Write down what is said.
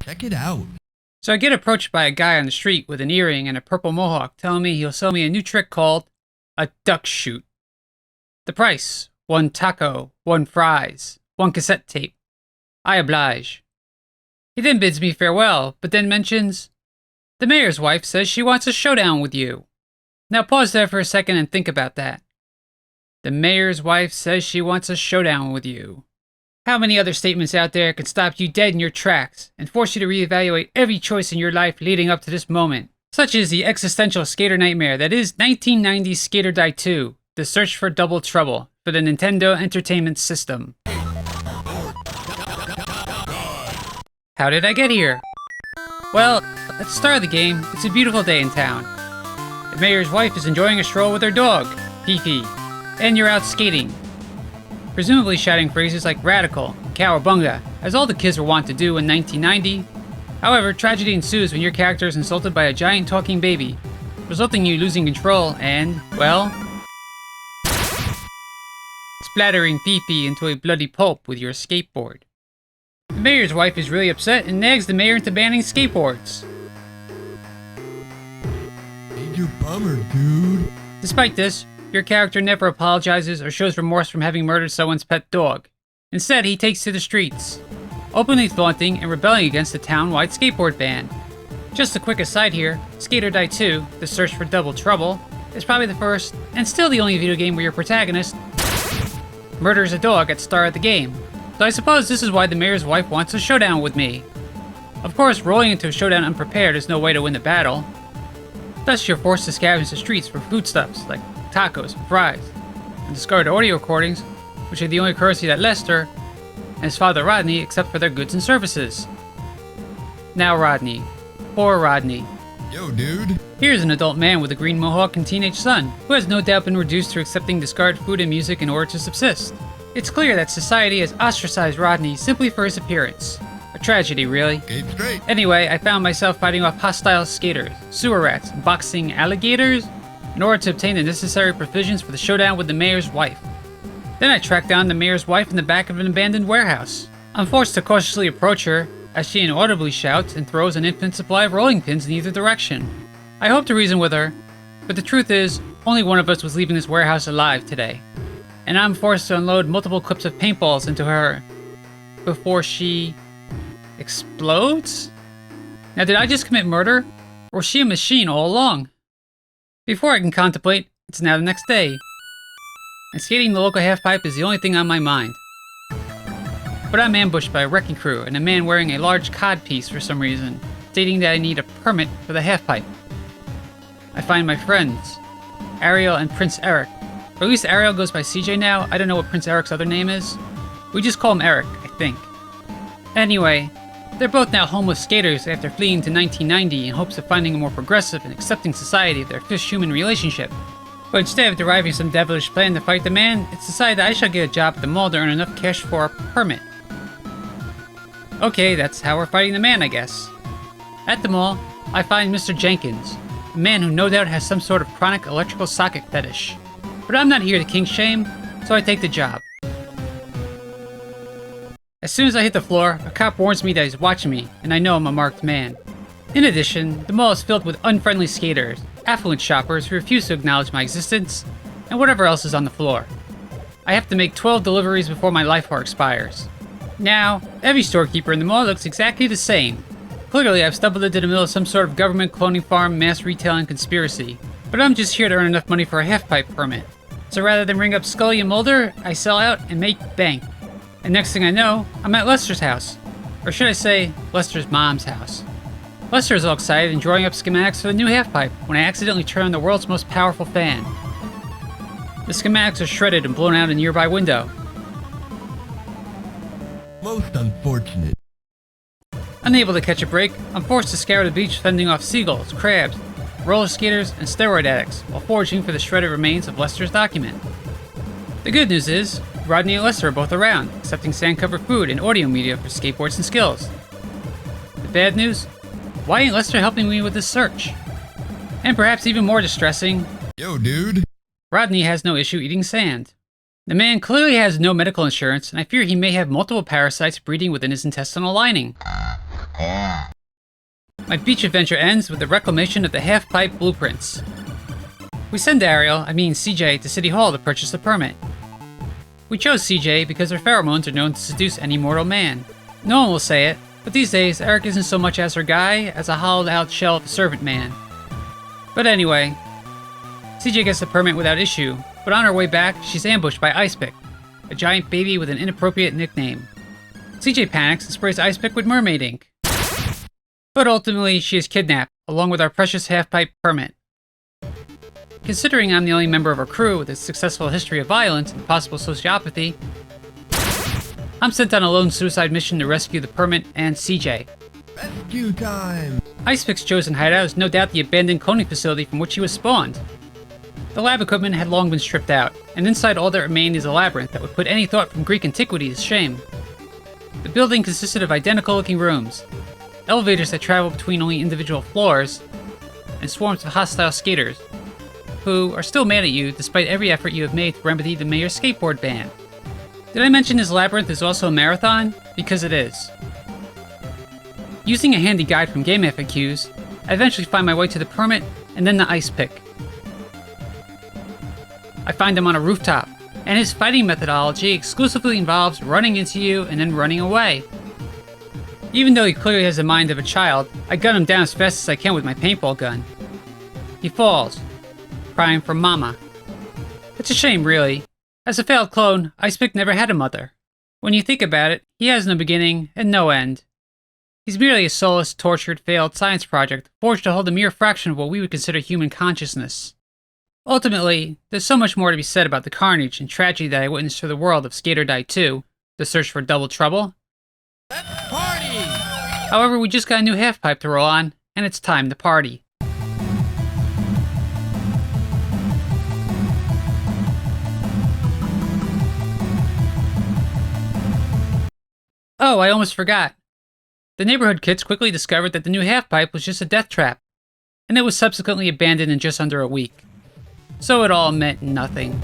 Check it out. So I get approached by a guy on the street with an earring and a purple mohawk telling me he'll sell me a new trick called a duck shoot. The price, 1 taco, 1 fries, 1 cassette tape. I oblige. He then bids me farewell, but then mentions, the mayor's wife says she wants a showdown with you. Now pause there for a second and think about that. The mayor's wife says she wants a showdown with you. How many other statements out there can stop you dead in your tracks and force you to reevaluate every choice in your life leading up to this moment? Such as the existential skater nightmare that is 1990's Skater Die 2, The Search for Double Trouble for the Nintendo Entertainment System. How did I get here? Well, at the start of the game, it's a beautiful day in town. The mayor's wife is enjoying a stroll with her dog, Fifi, and you're out skating. Presumably shouting phrases like radical, cowabunga, as all the kids were wont to do in 1990. However, tragedy ensues when your character is insulted by a giant talking baby, resulting in you losing control and, well, splattering Fifi into a bloody pulp with your skateboard. The mayor's wife is really upset and nags the mayor into banning skateboards. Major bummer, dude. Despite this, your character never apologizes or shows remorse from having murdered someone's pet dog. Instead, he takes to the streets, openly flaunting and rebelling against the town-wide skateboard ban. Just a quick aside here, Skater Die 2, The Search for Double Trouble, is probably the first, and still the only video game where your protagonist murders a dog at the start of the game. So I suppose this is why the mayor's wife wants a showdown with me. Of course, rolling into a showdown unprepared is no way to win the battle. Thus, you're forced to scavenge the streets for foodstuffs like tacos and fries, and discard audio recordings, which are the only currency that Lester and his father Rodney accept for their goods and services. Now Rodney. Poor Rodney. Yo, dude. Here's an adult man with a green mohawk and teenage son, who has no doubt been reduced to accepting discarded food and music in order to subsist. It's clear that society has ostracized Rodney simply for his appearance. A tragedy, really. Skate straight. Anyway, I found myself fighting off hostile skaters, sewer rats, and boxing alligators in order to obtain the necessary provisions for the showdown with the mayor's wife. Then I tracked down the mayor's wife in the back of an abandoned warehouse. I'm forced to cautiously approach her as she inaudibly shouts and throws an infinite supply of rolling pins in either direction. I hope to reason with her, but the truth is, only one of us was leaving this warehouse alive today. And I'm forced to unload multiple clips of paintballs into her before she explodes? Now, did I just commit murder? Or was she a machine all along? Before I can contemplate, it's now the next day, and skating the local halfpipe is the only thing on my mind. But I'm ambushed by a wrecking crew and a man wearing a large codpiece for some reason, stating that I need a permit for the halfpipe. I find my friends, Ariel and Prince Eric. Or at least Ariel goes by CJ now. I don't know what Prince Eric's other name is. We just call him Eric, I think. Anyway, they're both now homeless skaters after fleeing to 1990 in hopes of finding a more progressive and accepting society of their fish-human relationship. But instead of deriving some devilish plan to fight the man, it's decided that I shall get a job at the mall to earn enough cash for a permit. Okay, that's how we're fighting the man, I guess. At the mall, I find Mr. Jenkins, a man who no doubt has some sort of chronic electrical socket fetish. But I'm not here to kink shame, so I take the job. As soon as I hit the floor, a cop warns me that he's watching me, and I know I'm a marked man. In addition, the mall is filled with unfriendly skaters, affluent shoppers who refuse to acknowledge my existence, and whatever else is on the floor. I have to make 12 deliveries before my life bar expires. Now, every storekeeper in the mall looks exactly the same. Clearly, I've stumbled into the middle of some sort of government cloning farm mass retailing conspiracy, but I'm just here to earn enough money for a half-pipe permit. So rather than ring up Scully and Mulder, I sell out and make bank. And next thing I know, I'm at Lester's house. Or should I say, Lester's mom's house. Lester is all excited and drawing up schematics for the new halfpipe when I accidentally turn on the world's most powerful fan. The schematics are shredded and blown out a nearby window. Most unfortunate. Unable to catch a break, I'm forced to scour the beach fending off seagulls, crabs, roller skaters, and steroid addicts while foraging for the shredded remains of Lester's document. The good news is, Rodney and Lester are both around, accepting sand-covered food and audio media for skateboards and skills. The bad news? Why ain't Lester helping me with this search? And perhaps even more distressing, Yo, dude. Rodney has no issue eating sand. The man clearly has no medical insurance, and I fear he may have multiple parasites breeding within his intestinal lining. My beach adventure ends with the reclamation of the half-pipe blueprints. We send CJ, to City Hall to purchase a permit. We chose CJ because her pheromones are known to seduce any mortal man. No one will say it, but these days Eric isn't so much as her guy as a hollowed-out shell of a servant man. But anyway, CJ gets the permit without issue, but on her way back, she's ambushed by Icepick, a giant baby with an inappropriate nickname. CJ panics and sprays Icepick with mermaid ink. But ultimately, she is kidnapped, along with our precious half-pipe permit. Considering I'm the only member of our crew with a successful history of violence and possible sociopathy, I'm sent on a lone suicide mission to rescue the permit and CJ. Rescue time! Icepick's chosen hideout is no doubt the abandoned cloning facility from which he was spawned. The lab equipment had long been stripped out, and inside all that remained is a labyrinth that would put any thought from Greek antiquity to shame. The building consisted of identical-looking rooms, elevators that travel between only individual floors, and swarms of hostile skaters, who are still mad at you despite every effort you have made to remedy the mayor's skateboard ban. Did I mention this labyrinth is also a marathon? Because it is. Using a handy guide from Game FAQs, I eventually find my way to the permit and then the Icepick. I find him on a rooftop, and his fighting methodology exclusively involves running into you and then running away. Even though he clearly has the mind of a child, I gun him down as fast as I can with my paintball gun. He falls, crying for mama. It's a shame, really. As a failed clone, Icepick never had a mother. When you think about it, he has no beginning and no end. He's merely a soulless, tortured, failed science project forged to hold a mere fraction of what we would consider human consciousness. Ultimately, there's so much more to be said about the carnage and tragedy that I witnessed through the world of Skate or Die 2, The Search for Double Trouble. Let's party! However, we just got a new half-pipe to roll on, and it's time to party. Oh, I almost forgot. The neighborhood kids quickly discovered that the new half-pipe was just a death trap, and it was subsequently abandoned in just under a week. So it all meant nothing.